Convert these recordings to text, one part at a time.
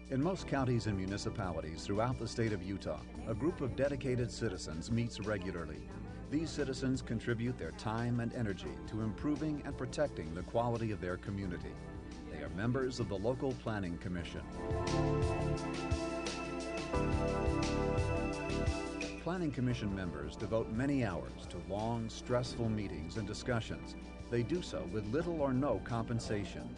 In most counties and municipalities throughout the state of Utah, a group of dedicated citizens meets regularly. These citizens contribute their time and energy to improving and protecting the quality of their community. They are members of the local Planning Commission. Planning Commission members devote many hours to long, stressful meetings and discussions. They do so with little or no compensation.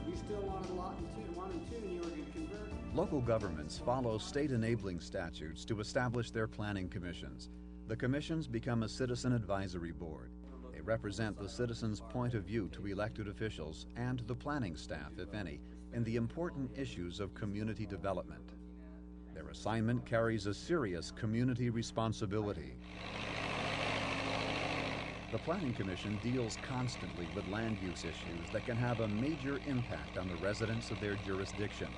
You still wanted lot 1 and 2 and you were going to convert? Local governments follow state enabling statutes to establish their planning commissions. The commissions become a citizen advisory board. They represent the citizens' point of view to elected officials and the planning staff, if any, in the important issues of community development. Their assignment carries a serious community responsibility. The Planning Commission deals constantly with land use issues that can have a major impact on the residents of their jurisdiction.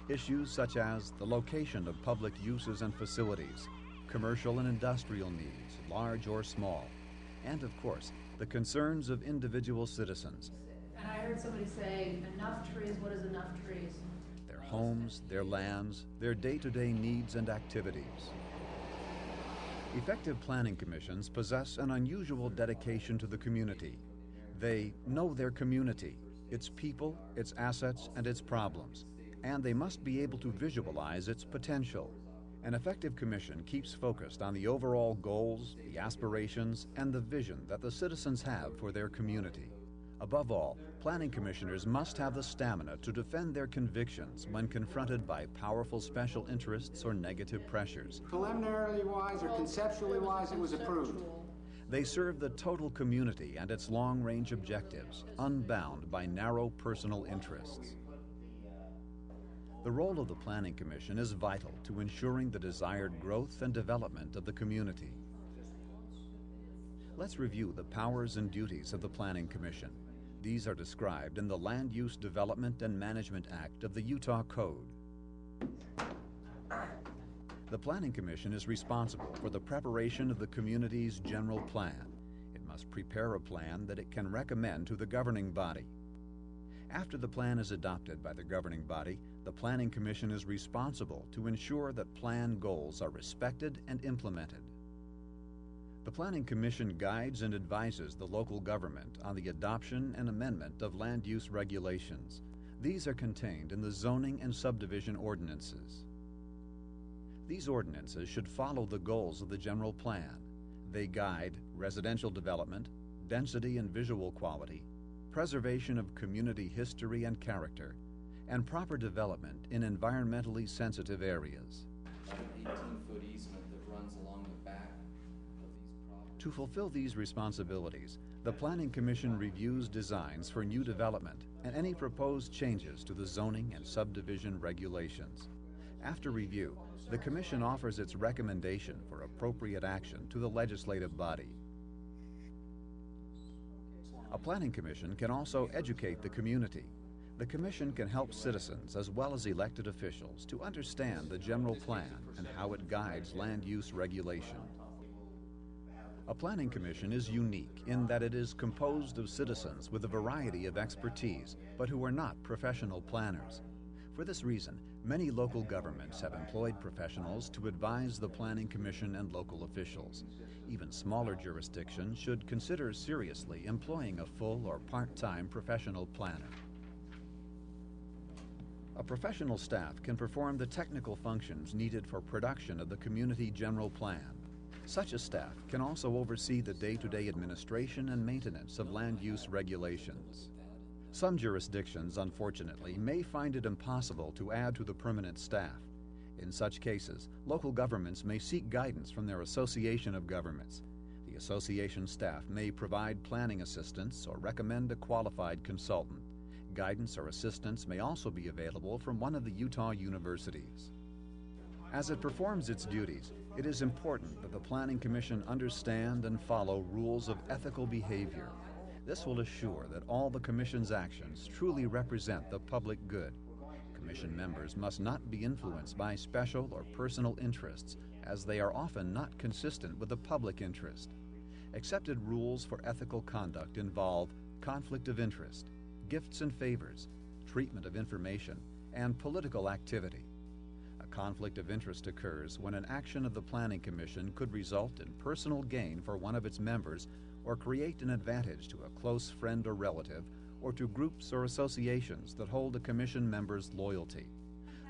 Issues such as the location of public uses and facilities, commercial and industrial needs, large or small, and of course, the concerns of individual citizens. And I heard somebody say, enough trees, what is enough trees? Their homes, their lands, their day-to-day needs and activities. Effective planning commissions possess an unusual dedication to the community. They know their community, its people, its assets, and its problems, and they must be able to visualize its potential. An effective commission keeps focused on the overall goals, the aspirations, and the vision that the citizens have for their community. Above all, planning commissioners must have the stamina to defend their convictions when confronted by powerful special interests or negative pressures. Preliminarily wise or conceptually wise, it was approved. They serve the total community and its long-range objectives, unbound by narrow personal interests. The role of the Planning Commission is vital to ensuring the desired growth and development of the community. Let's review the powers and duties of the Planning Commission. These are described in the Land Use Development and Management Act of the Utah Code. The Planning Commission is responsible for the preparation of the community's general plan. It must prepare a plan that it can recommend to the governing body. After the plan is adopted by the governing body, the Planning Commission is responsible to ensure that plan goals are respected and implemented. The Planning Commission guides and advises the local government on the adoption and amendment of land use regulations. These are contained in the zoning and subdivision ordinances. These ordinances should follow the goals of the general plan. They guide residential development, density and visual quality, preservation of community history and character, and proper development in environmentally sensitive areas. An 18-foot easement that runs along the back of these properties. To fulfill these responsibilities, the Planning Commission reviews designs for new development and any proposed changes to the zoning and subdivision regulations. After review, the Commission offers its recommendation for appropriate action to the legislative body. A Planning Commission can also educate the community. The Commission can help citizens as well as elected officials to understand the general plan and how it guides land use regulation. A Planning Commission is unique in that it is composed of citizens with a variety of expertise, but who are not professional planners. For this reason, many local governments have employed professionals to advise the Planning Commission and local officials. Even smaller jurisdictions should consider seriously employing a full or part-time professional planner. A professional staff can perform the technical functions needed for production of the community general plan. Such a staff can also oversee the day-to-day administration and maintenance of land use regulations. Some jurisdictions, unfortunately, may find it impossible to add to the permanent staff. In such cases, local governments may seek guidance from their association of governments. The association staff may provide planning assistance or recommend a qualified consultant. Guidance or assistance may also be available from one of the Utah universities. As it performs its duties, it is important that the Planning Commission understand and follow rules of ethical behavior. This will assure that all the Commission's actions truly represent the public good. Commission members must not be influenced by special or personal interests, as they are often not consistent with the public interest. Accepted rules for ethical conduct involve conflict of interest, gifts and favors, treatment of information, and political activity. A conflict of interest occurs when an action of the Planning Commission could result in personal gain for one of its members or create an advantage to a close friend or relative, or to groups or associations that hold a commission member's loyalty.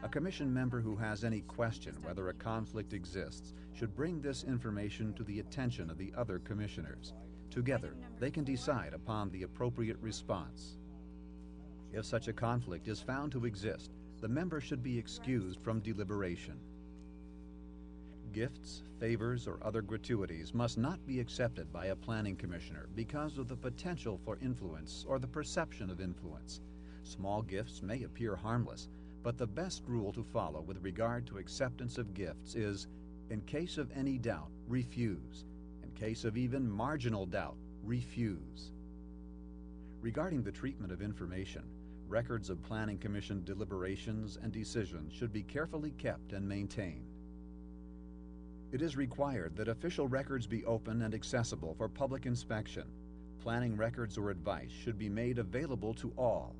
A commission member who has any question whether a conflict exists should bring this information to the attention of the other commissioners. Together, they can decide upon the appropriate response. If such a conflict is found to exist, the member should be excused from deliberation. Gifts, favors, or other gratuities must not be accepted by a planning commissioner because of the potential for influence or the perception of influence. Small gifts may appear harmless, but the best rule to follow with regard to acceptance of gifts is, in case of any doubt, refuse. In case of even marginal doubt, refuse. Regarding the treatment of information, records of Planning Commission deliberations and decisions should be carefully kept and maintained. It is required that official records be open and accessible for public inspection. Planning records or advice should be made available to all.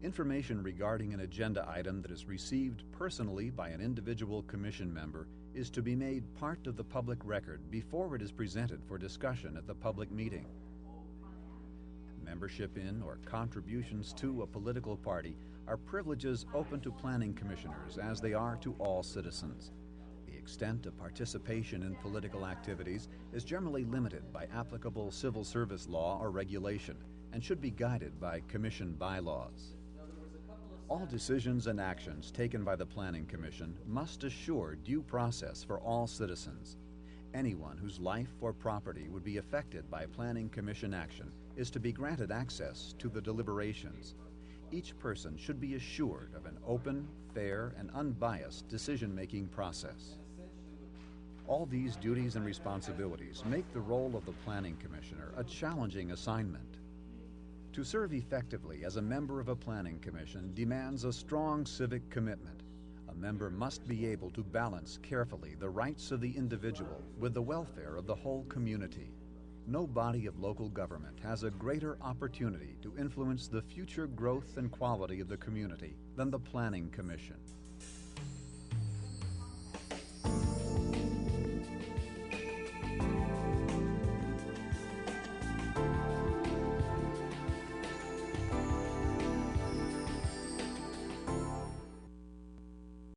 Information regarding an agenda item that is received personally by an individual commission member is to be made part of the public record before it is presented for discussion at the public meeting. Membership in or contributions to a political party are privileges open to planning commissioners as they are to all citizens. The extent of participation in political activities is generally limited by applicable civil service law or regulation and should be guided by commission bylaws. All decisions and actions taken by the Planning Commission must assure due process for all citizens. Anyone whose life or property would be affected by Planning Commission action is to be granted access to the deliberations. Each person should be assured of an open, fair, and unbiased decision-making process. All these duties and responsibilities make the role of the Planning Commissioner a challenging assignment. To serve effectively as a member of a Planning Commission demands a strong civic commitment. A member must be able to balance carefully the rights of the individual with the welfare of the whole community. No body of local government has a greater opportunity to influence the future growth and quality of the community than the Planning Commission.